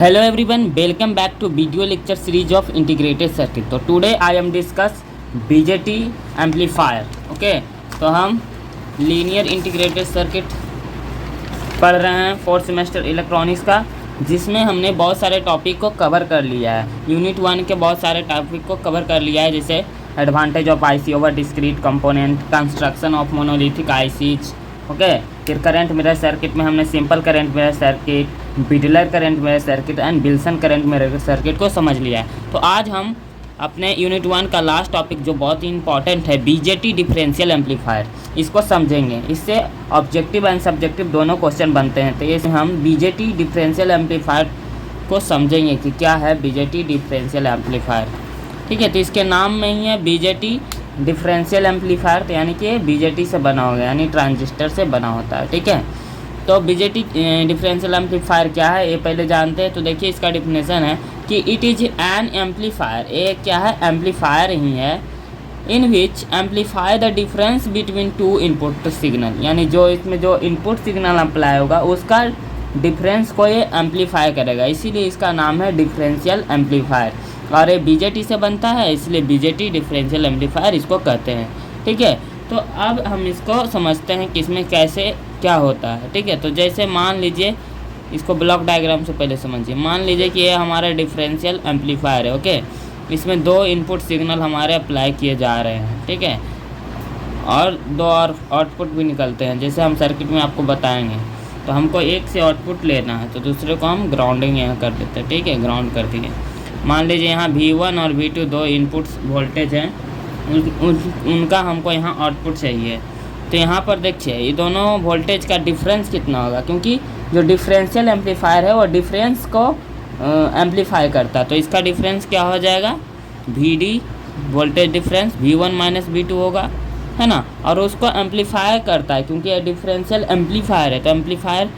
Hello everyone, welcome back to video lecture series of integrated circuit. तो today I am discuss BJT amplifier. Okay, तो हम linear integrated circuit पढ़ रहे हैं fourth semester electronics का, जिसमें हमने बहुत सारे टॉपिक को कवर कर लिया है। यूनिट 1 के बहुत सारे टॉपिक को कवर कर लिया है, जैसे advantage of IC over discrete component, construction of monolithic ICs. Okay, फिर करंट मिरर सर्किट में हमने simple current mirror circuit, Widlar current mirror circuit and Wilson current mirror circuit को समझ लिया है। तो आज हम अपने यूनिट 1 का लास्ट टॉपिक, जो बहुत ही इंपॉर्टेंट है, बीजेटी डिफरेंशियल एम्पलीफायर, इसको समझेंगे। इससे ऑब्जेक्टिव एंड सब्जेक्टिव दोनों क्वेश्चन बनते हैं। तो ये हम बीजेटी डिफरेंशियल एम्पलीफायर को समझेंगे कि क्या है बीजेटी डिफरेंशियल एम्पलीफायर। ठीक है, तो इसके नाम में ही है बीजेटी डिफरेंशियल एम्पलीफायर, तो यानी कि बीजेटी से बना होगा, यानी ट्रांजिस्टर से बना होता है। ठीक है, तो बीजेटी डिफरेंशियल एम्पलीफायर क्या है ये पहले जानते हैं। तो देखिए, इसका डिफिनेशन है कि इट इज़ एन एम्पलीफायर, ये क्या है, एम्पलीफायर ही है, in which amplify the difference between two input signal, यानी जो इसमें जो इनपुट सिग्नल अप्लाई होगा उसका डिफरेंस को ये एम्पलीफाई करेगा, इसीलिए इसका नाम है डिफरेंशियल एम्पलीफायर। और ये बीजेटी से बनता है, इसलिए बीजेटी डिफरेंशियल एम्पलीफायर इसको कहते हैं। ठीक है, तो अब हम इसको समझते हैं कि इसमें कैसे क्या होता है। ठीक है, तो जैसे मान लीजिए, इसको ब्लॉक डायग्राम से पहले समझिए। मान लीजिए कि ये हमारा डिफरेंशियल एम्पलीफायर है। ओके, इसमें दो इनपुट सिग्नल हमारे अप्लाई किए जा रहे हैं। ठीक है, और दो और आउटपुट भी निकलते हैं, जैसे हम सर्किट में आपको बताएंगे। तो हमको एक से आउटपुट लेना है, तो दूसरे को हम ग्राउंडिंग यहाँ कर देते हैं। ठीक है, ग्राउंड कर दिए। मान लीजिए यहाँ V1 और V2 दो इनपुट्स वोल्टेज हैं, उनका हमको यहाँ आउटपुट चाहिए। तो यहाँ पर देखिए, ये दोनों वोल्टेज का डिफरेंस कितना होगा, क्योंकि जो डिफरेंशियल एम्पलीफायर है वो डिफरेंस को एम्पलीफाई करता है। तो इसका डिफरेंस क्या हो जाएगा, VD voltage difference V1 minus V2 होगा, है ना। और उसको एम्पलीफाई करता है, क्योंकि ये डिफरेंशियल एम्पलीफायर है। तो एम्पलीफायर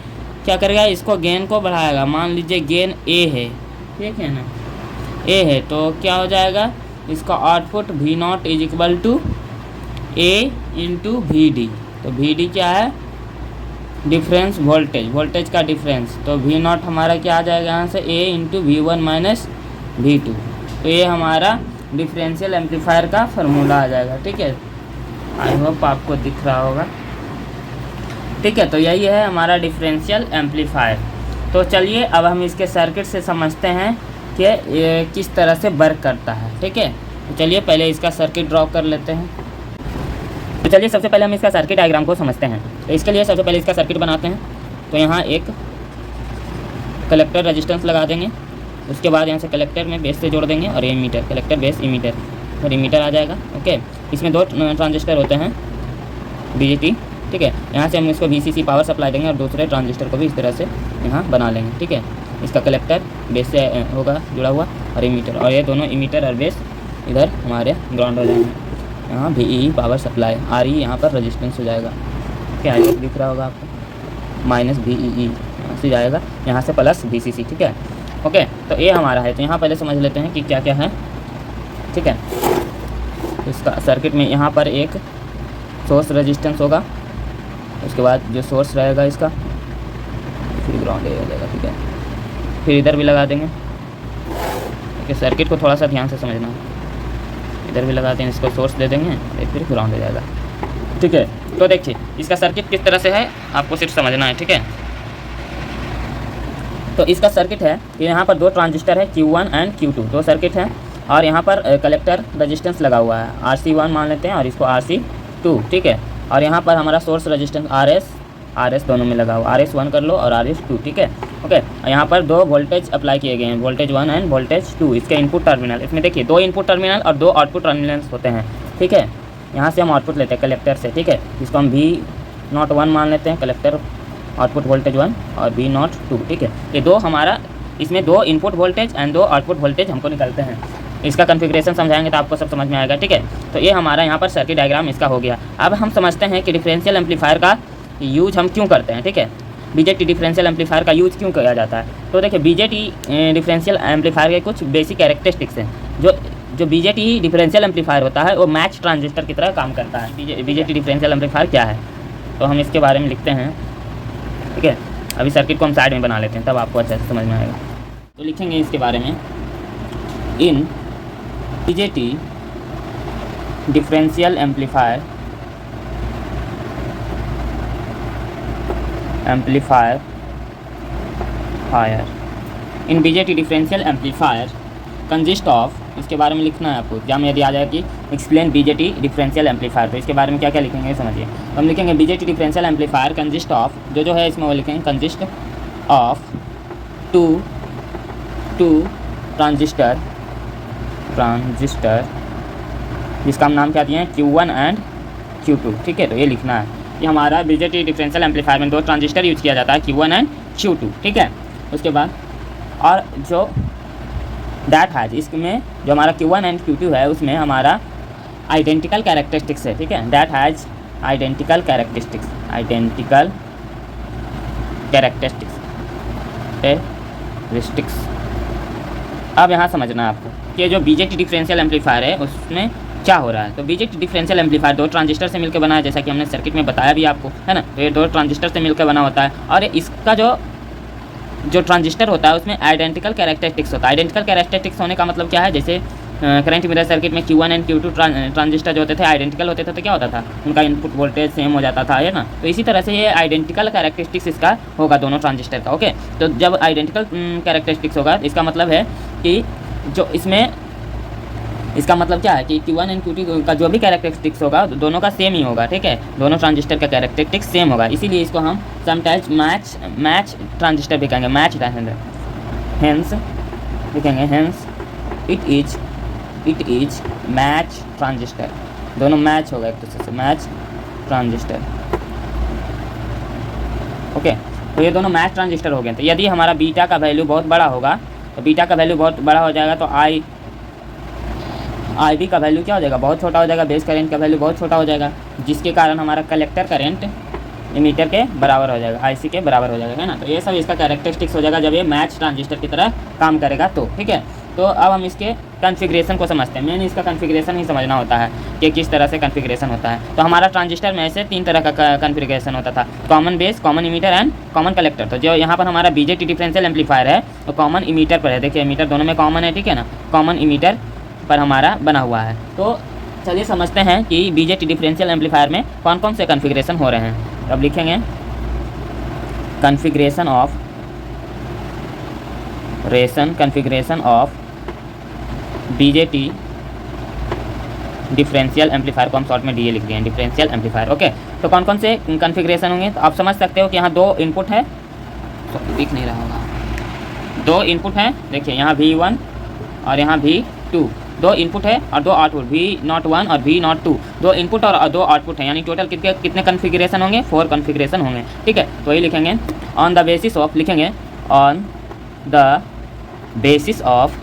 क्या करेगा, इसको गेन को बढ़ाएगा। मान लीजिए गेन A है, ठीक है ना, A है, तो क्या हो जाएगा, इसका output V0 is equal to A into VD। तो VD क्या है, डिफरेंस वोल्टेज का डिफरेंस। तो V0 हमारा क्या आ जाएगा यहाँ से, A into V1 minus V2। तो ये हमारा डिफरेंशियल एम्पलीफायर का फार्मूला आ जाएगा। ठीक है, आई होप आपको दिख रहा होगा। ठीक है, तो यही है हमारा डिफरेंशियल एम्पलीफायर। तो चलिए अब हम इसके सर्किट से समझते हैं कि ये किस तरह से वर्क करता है। ठीक है, तो चलिए पहले इसका सर्किट ड्रॉ कर लेते हैं। तो चलिए सबसे पहले हम इसका सर्किट डायग्राम को समझते हैं। तो इसके लिए सबसे पहले इसका सर्किट बनाते हैं। तो यहाँ एक कलेक्टर रेजिस्टेंस लगा देंगे, उसके बाद यहाँ से कलेक्टर में बेस से जोड़ देंगे, और ये मीटर, कलेक्टर बेस इमीटर, और इमीटर आ जाएगा। ओके, इसमें दो ट्रांजिस्टर होते हैं बीजेटी। ठीक है, यहाँ से हम इसको VCC पावर सप्लाई देंगे, और दूसरे ट्रांजिस्टर को भी इस तरह से यहाँ बना लेंगे। ठीक है, इसका कलेक्टर बेस से होगा जुड़ा हुआ, और इमीटर, और ये दोनों इमीटर और बेस इधर हमारे ग्राउंड हो जाएंगे। यहाँ VEE पावर सप्लाई, RE यहाँ पर रेजिस्टेंस हो जाएगा। क्या दिख रहा होगा आपको, माइनस VEE यहाँ से जाएगा, यहाँ से प्लस VCC। ठीक है, ओके, तो ये हमारा है। तो यहाँ पहले समझ लेते हैं कि क्या क्या है। ठीक है, इसका सर्किट में यहाँ पर एक सोर्स रेजिस्टेंस होगा, उसके बाद जो सोर्स रहेगा इसका फिर ग्राउंड हो जाएगा। ठीक है, फिर इधर भी लगा देंगे। ओके, सर्किट को थोड़ा सा ध्यान से समझना है। इधर भी लगाते हैं, इसको सोर्स दे देंगे, फिर ग्राउंड हो जाएगा। ठीक है, तो देखिए इसका सर्किट किस तरह से है, आपको सिर्फ समझना है। ठीक है, तो इसका सर्किट है कि यहाँ पर दो ट्रांजिस्टर है, Q1 एंड Q2, दो सर्किट हैं, और यहाँ पर कलेक्टर रेजिस्टेंस लगा हुआ है, RC1 मान लेते हैं, और इसको RC2। ठीक है, और यहाँ पर हमारा सोर्स रेजिस्टेंस RS दोनों में लगा हुआ, RS1 कर लो और RS2। ठीक है, ओके, यहाँ पर दो वोल्टेज अप्लाई किए गए हैं, वोल्टेज 1 एंड वोल्टेज 2, इसके इनपुट टर्मिनल। इसमें देखिए दो इनपुट टर्मिनल और दो आउटपुट टर्मिनल्स होते हैं। ठीक है, यहाँ से हम आउटपुट लेते हैं कलेक्टर से। ठीक है, इसको हम V01 मान लेते हैं, कलेक्टर आउटपुट वोल्टेज 1, और V02। ठीक है, ये दो हमारा, इसमें दो इनपुट वोल्टेज एंड दो आउटपुट वोल्टेज हमको निकलते हैं। इसका कन्फिग्रेशन समझाएंगे तो आपको सब समझ में आएगा। ठीक है, तो ये हमारा यहाँ पर सर्किट डायग्राम इसका हो गया। अब हम समझते हैं कि डिफरेंशियल एम्पलीफायर का यूज हम क्यों करते हैं। ठीक है, बीजेटी डिफरेंशियल एम्पलीफायर का यूज क्यों किया जाता है। तो देखिए, बीजेटी डिफरेंशियल एम्पलीफायर के कुछ बेसिक कैरेक्टरिस्टिक्स हैं। जो बीजेटी डिफरेंशियल एम्पलीफायर होता है वो मैच ट्रांजिस्टर की तरह काम करता है। बीजेटी डिफरेंशियल एम्पलीफायर क्या है, तो हम इसके बारे में लिखते हैं। ठीक है, अभी सर्किट को हम साइड में बना लेते हैं, तब आपको अच्छे से समझ में आएगा। तो लिखेंगे इसके बारे में, in BJT differential amplifier in BJT differential amplifier consist of, इसके बारे में लिखना है आपको एग्जाम में यदि आ जाए कि एक्सप्लेन बीजेटी डिफरेंशियल एम्पलीफायर, तो इसके बारे में क्या क्या लिखेंगे समझिए। तो हम लिखेंगे BJT differential amplifier consist of, जो है इसमें वो लिखेंगे कंजिस्ट ऑफ टू ट्रांजिस्टर जिसका हम नाम क्या दिए हैं Q1 एंड Q2, ठीक है। तो ये लिखना है कि हमारा बीजेटी डिफरेंशियल एम्पलीफायर में 2 ट्रांजिस्टर यूज किया जाता है Q1 एंड Q2, ठीक है। उसके बाद और जो दैट हैज, इसमें जो हमारा Q1 एंड Q2 है उसमें हमारा आइडेंटिकल कैरेक्टरिस्टिक्स है, ठीक है। दैट हैज आइडेंटिकल कैरेक्टरिस्टिक्स अब यहाँ समझना है आपको कि जो बीजेटी डिफरेंशियल एम्पलीफायर है उसमें क्या हो रहा है। तो बीजेटी डिफरेंशियल एम्पलीफायर 2 ट्रांजिस्टर से मिलकर बना है, जैसा कि हमने सर्किट में बताया भी आपको, है ना। तो ये 2 ट्रांजिस्टर से मिलकर बना होता है और इसका जो ट्रांजिस्टर होता है उसमें आइडेंटिकल कैरेक्टरिस्टिक्स होता है। आइडेंटिकल कैरेक्टरिस्टिक्स होने का मतलब क्या है, जैसे करंट मिरर सर्किट में Q1 एंड Q2 ट्रांजिस्टर जो होते थे आइडेंटिकल होते थे, तो क्या होता था, उनका इनपुट वोल्टेज सेम हो जाता था, है ना। तो इसी तरह से ये आइडेंटिकल कैरेक्टरिस्टिक्स इसका होगा दोनों ट्रांजिस्टर का, ओके। तो जब आइडेंटिकल कैरेक्टरिस्टिक्स होगा इसका मतलब है कि जो इसमें, इसका मतलब क्या है कि Q1 एंड Q2 का जो भी कैरेक्टरिस्टिक्स होगा दोनों का सेम ही होगा, ठीक है। दोनों ट्रांजिस्टर का कैरेक्टरिस्टिक्स सेम होगा, इसीलिए इसको हम समटाइम्स मैच ट्रांजिस्टर भी कहेंगे, मैच ट्रांजिस्टर। हेंस लिखेंगे, hence it is match transistor, दोनों मैच होगा एक दूसरे से, मैच ट्रांजिस्टर, ओके। तो ये दोनों मैच ट्रांजिस्टर हो गए। तो यदि हमारा बीटा का वैल्यू बहुत बड़ा होगा, तो बीटा का वैल्यू बहुत बड़ा हो जाएगा, तो आई बी का वैल्यू क्या हो जाएगा, बहुत छोटा हो जाएगा, बेस करंट का वैल्यू बहुत छोटा हो जाएगा, जिसके कारण हमारा कलेक्टर करंट इमीटर के बराबर हो जाएगा, आईसी के बराबर हो जाएगा, है ना। तो ये सब इसका कैरेक्टरिस्टिक्स हो जाएगा जब ये मैच ट्रांजिस्टर की तरह काम करेगा, तो ठीक है। तो अब हम इसके कॉन्फ़िगरेशन को समझते हैं। मेन इसका कॉन्फ़िगरेशन ही समझना होता है कि किस तरह से कॉन्फ़िगरेशन होता है। तो हमारा ट्रांजिस्टर में ऐसे 3 तरह का कॉन्फ़िगरेशन होता था, common base, common emitter and common collector. तो जो यहाँ पर हमारा बीजेटी डिफरेंशियल एम्पलीफायर है तो कॉमन इमीटर पर है, देखिए इमीटर दोनों में कॉमन है, ठीक है ना, कॉमन इमीटर पर हमारा बना हुआ है। तो चलिए समझते हैं कि बीजेटी डिफरेंशियल एम्पलीफायर में कौन कौन से कॉन्फ़िगरेशन हो रहे हैं। तो अब लिखेंगे configuration of BJT differential amplifier को हम शॉर्ट में डीए लिख दिए हैं, डिफरेंशियल एम्पलीफायर, ओके। तो कौन कौन से कॉन्फ़िगरेशन होंगे, तो आप समझ सकते हो कि यहाँ 2 इनपुट है, तो दिख नहीं रहा होगा, 2 इनपुट हैं, देखिए यहाँ V1 और यहाँ V2, 2 इनपुट है और 2 आउटपुट, V01 और V02, 2 इनपुट और 2 आउटपुट है, यानी टोटल कितने कॉन्फ़िगरेशन होंगे, 4 कॉन्फ़िगरेशन होंगे, ठीक है। तो ये लिखेंगे ऑन द बेसिस ऑफ, लिखेंगे on the basis of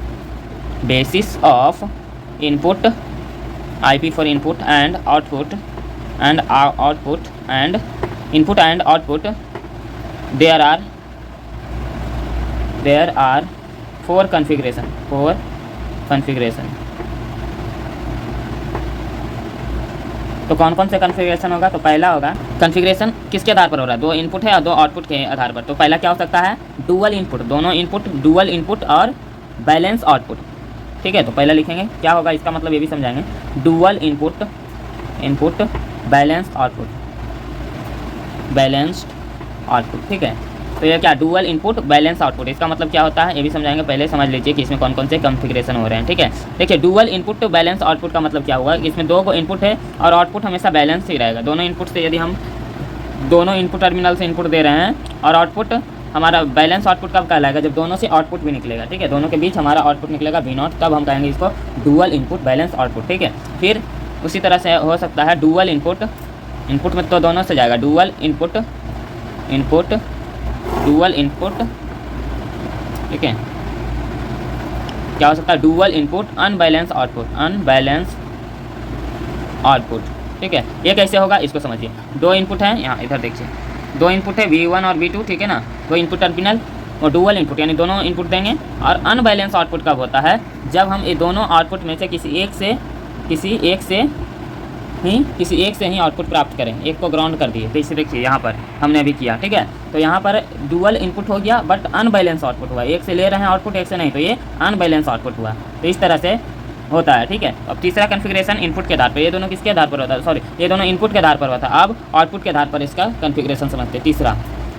input, IP for input and output and input and output, there are 4 configuration. तो कौन कौन से कॉन्फ़िगरेशन होगा, तो पहला होगा कॉन्फ़िगरेशन किसके आधार पर हो रहा है, 2 इनपुट है और 2 आउटपुट के आधार पर। तो पहला क्या हो सकता है, डुअल इनपुट, दोनों इनपुट डुअल इनपुट और बैलेंस आउटपुट, ठीक है। तो पहला लिखेंगे क्या होगा, इसका मतलब ये भी समझाएंगे, डुअल इनपुट बैलेंस्ड आउटपुट, ठीक है। तो ये क्या, डुअल इनपुट बैलेंस आउटपुट, इसका मतलब क्या होता है ये भी समझाएंगे। पहले समझ लीजिए कि इसमें कौन कौन से कॉन्फ़िगरेशन हो रहे हैं, ठीक है। देखिए डुअल इनपुट बैलेंस आउटपुट का मतलब क्या हुआ, इसमें 2 इनपुट है और आउटपुट हमेशा बैलेंस ही रहेगा। दोनों इनपुट से यदि हम दोनों इनपुट टर्मिनल से इनपुट दे रहे हैं और आउटपुट हमारा बैलेंस आउटपुट कब कहलाएगा, जब दोनों से आउटपुट भी निकलेगा, ठीक है, दोनों के बीच हमारा आउटपुट निकलेगा V0, तब हम कहेंगे इसको डुअल इनपुट बैलेंस आउटपुट, ठीक है। फिर उसी तरह से हो सकता है डुअल इनपुट में तो दोनों से जाएगा, डुअल इनपुट, ठीक है। क्या हो सकता है, डुअल इनपुट अनबैलेंस आउटपुट, ठीक है। ये कैसे होगा इसको समझिए, 2 इनपुट हैं, यहाँ इधर देखिए 2 इनपुट है V1 और V2, ठीक है ना, 2 इनपुट टर्मिनल और डुअल इनपुट यानी दोनों इनपुट देंगे। और अनबैलेंस आउटपुट कब होता है, जब हम ये दोनों आउटपुट में से किसी एक से ही किसी एक से ही आउटपुट प्राप्त करें, एक को ग्राउंड कर दिए। तो इसे देखिए यहाँ पर हमने अभी किया, ठीक है। तो यहाँ पर डुअल इनपुट हो गया बट अनबैलेंस आउटपुट हुआ, एक से ले रहे हैं आउटपुट एक से नहीं, तो ये अनबैलेंस आउटपुट हुआ। तो इस तरह से होता है, ठीक है। अब तीसरा कॉन्फ़िगरेशन इनपुट के आधार पर, ये दोनों किसके आधार पर होता है, सॉरी ये दोनों इनपुट के आधार पर होता है। अब आउटपुट के आधार पर इसका कॉन्फ़िगरेशन समझते हैं।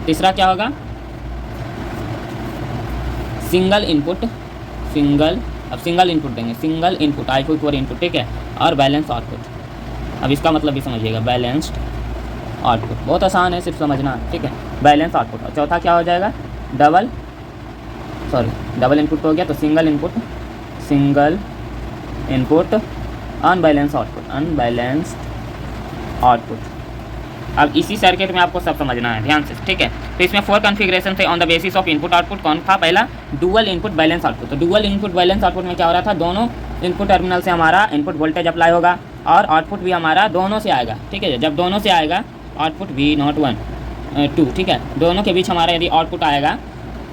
तीसरा क्या होगा, सिंगल इनपुट, सिंगल इनपुट देंगे, single input I equal input, ठीक है, और बैलेंस आउटपुट। अब इसका मतलब भी समझिएगा, बैलेंस्ड आउटपुट, बहुत आसान है, सिर्फ समझना, ठीक है, बैलेंस आउटपुट। और चौथा क्या हो जाएगा, डबल इनपुट हो गया, तो सिंगल इनपुट अनबैलेंस आउटपुट। अब इसी सर्किट में आपको सब समझना है ध्यान से, ठीक है। तो इसमें 4 कॉन्फ़िगरेशन थे on the basis of input output. कौन था, पहला डुअल इनपुट बैलेंस आउटपुट। तो डुअल इनपुट बैलेंस आउटपुट में क्या हो रहा था, दोनों इनपुट टर्मिनल से हमारा इनपुट वोल्टेज अप्लाई होगा और आउटपुट भी हमारा दोनों से आएगा, ठीक है। जब दोनों से आएगा आउटपुट V0 1 2, ठीक है, दोनों के बीच हमारा यदि आउटपुट आएगा,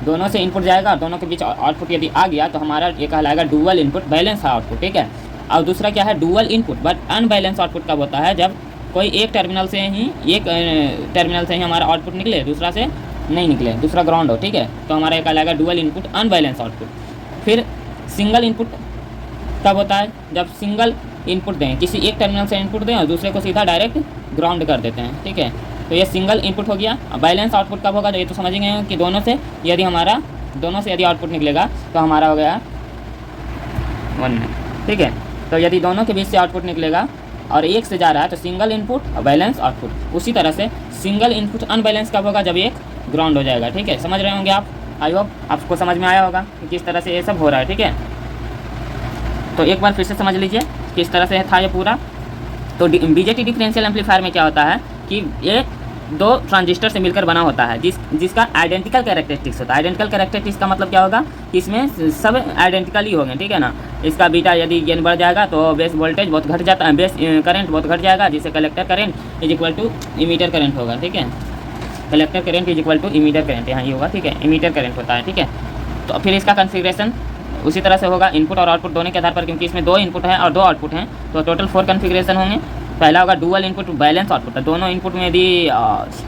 दोनों से इनपुट जाएगा और दोनों के बीच आउटपुट यदि आ गया तो हमारा ये कहलाएगा डुअल इनपुट बैलेंस आउटपुट, ठीक है। और दूसरा क्या है, dual input but unbalance output कब होता है, जब कोई एक टर्मिनल से ही हमारा आउटपुट निकले, दूसरा से नहीं निकले, दूसरा ग्राउंड हो, ठीक है। तो हमारा ये कहलाएगा डुअल इनपुट अनबैलेंस आउटपुट। फिर सिंगल इनपुट कब होता है, जब सिंगल इनपुट दें, किसी एक टर्मिनल से इनपुट दें और दूसरे को सीधा डायरेक्ट ग्राउंड कर देते हैं, ठीक है। तो ये सिंगल इनपुट हो गया। बैलेंस आउटपुट कब होगा, तो ये तो समझेंगे कि दोनों से यदि आउटपुट निकलेगा तो हमारा हो गया 1, ठीक है। तो यदि दोनों के बीच से आउटपुट निकलेगा और एक से जा रहा है तो सिंगल इनपुट और बैलेंस आउटपुट। उसी तरह से सिंगल इनपुट अनबैलेंस कब होगा, जब एक ग्राउंड हो जाएगा, ठीक है। समझ रहे होंगे आप, आई होप आपको समझ में आया होगा कि किस तरह से ये सब हो रहा है, ठीक है। तो एक बार फिर से समझ लीजिए किस तरह से था ये पूरा। तो बीजेटी डिफरेंशियल एम्पलीफायर में क्या होता है कि ये 2 ट्रांजिस्टर से मिलकर बना होता है जिसका आइडेंटिकल कैरेक्टरिस्टिक्स होता है। आइडेंटिकल कैरेक्टरिस्टिक्स का मतलब क्या होगा कि इसमें सब आइडेंटिकल ही होंगे, ठीक है ना। इसका बीटा यदि गेन बढ़ जाएगा तो बेस वोल्टेज बहुत घट जाता है, बेस करंट बहुत घट जाएगा, जिससे collector current is equal to emitter current होगा, ठीक है। Collector current is equal to emitter current, यहाँ ये होगा, ठीक है, इमीटर करंट होता है, ठीक है। तो फिर इसका कॉन्फ़िगरेशन उसी तरह से होगा, इनपुट और आउटपुट दोनों के आधार पर, क्योंकि इसमें 2 इनपुट हैं और 2 आउटपुट हैं, तो टोटल 4 कॉन्फ़िगरेशन होंगे। पहला होगा डुअल इनपुट बैलेंस आउटपुट। दोनों इनपुट में यदि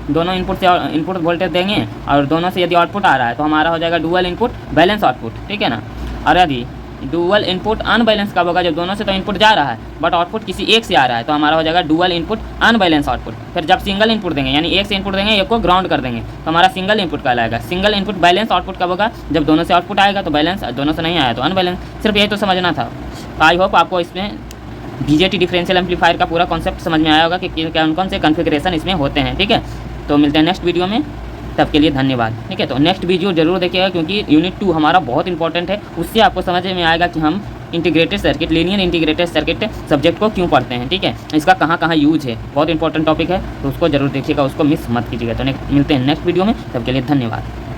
दोनों इनपुट से इनपुट वोल्टेज देंगे और दोनों से यदि आउटपुट आ रहा है तो हमारा हो जाएगा डुअल इनपुट बैलेंस आउटपुट, ठीक है ना। और यदि डुअल इनपुट अनबैलेंस कब होगा, जब दोनों से तो इनपुट जा रहा है बट आउटपुट किसी एक से आ रहा है, तो हमारा हो जाएगा डुअल इनपुट अनबैलेंस आउटपुट। फिर जब सिंगल इनपुट देंगे, यानी एक से इनपुट देंगे, एक को ग्राउंड कर देंगे, तो हमारा सिंगल इनपुट कहलाएगा। सिंगल इनपुट बैलेंस आउटपुट कब होगा, जब दोनों से आउटपुट आएगा तो बैलेंस, दोनों से नहीं आया तो अनबैलेंस। सिर्फ यही तो समझना था। आई होप आपको इसमें बीजेटी डिफरेंशियल एम्पलीफायर का पूरा कॉन्सेप्ट समझ में आया होगा कि कौन कौन से कॉन्फ़िगरेशन इसमें होते हैं, ठीक है। तो मिलते हैं नेक्स्ट वीडियो में, तब के लिए धन्यवाद, ठीक है। तो नेक्स्ट वीडियो जरूर देखिएगा क्योंकि यूनिट 2 हमारा बहुत इंपॉर्टेंट है, उससे आपको समझ में आएगा कि हम integrated circuit, linear integrated circuit subject को क्यों पढ़ते हैं, ठीक है। इसका कहाँ कहाँ यूज है, बहुत इंपॉर्टेंट टॉपिक है, तो उसको जरूर देखिएगा, उसको मिस मत कीजिएगा। तो मिलते हैं नेक्स्ट वीडियो में, तब के लिए धन्यवाद।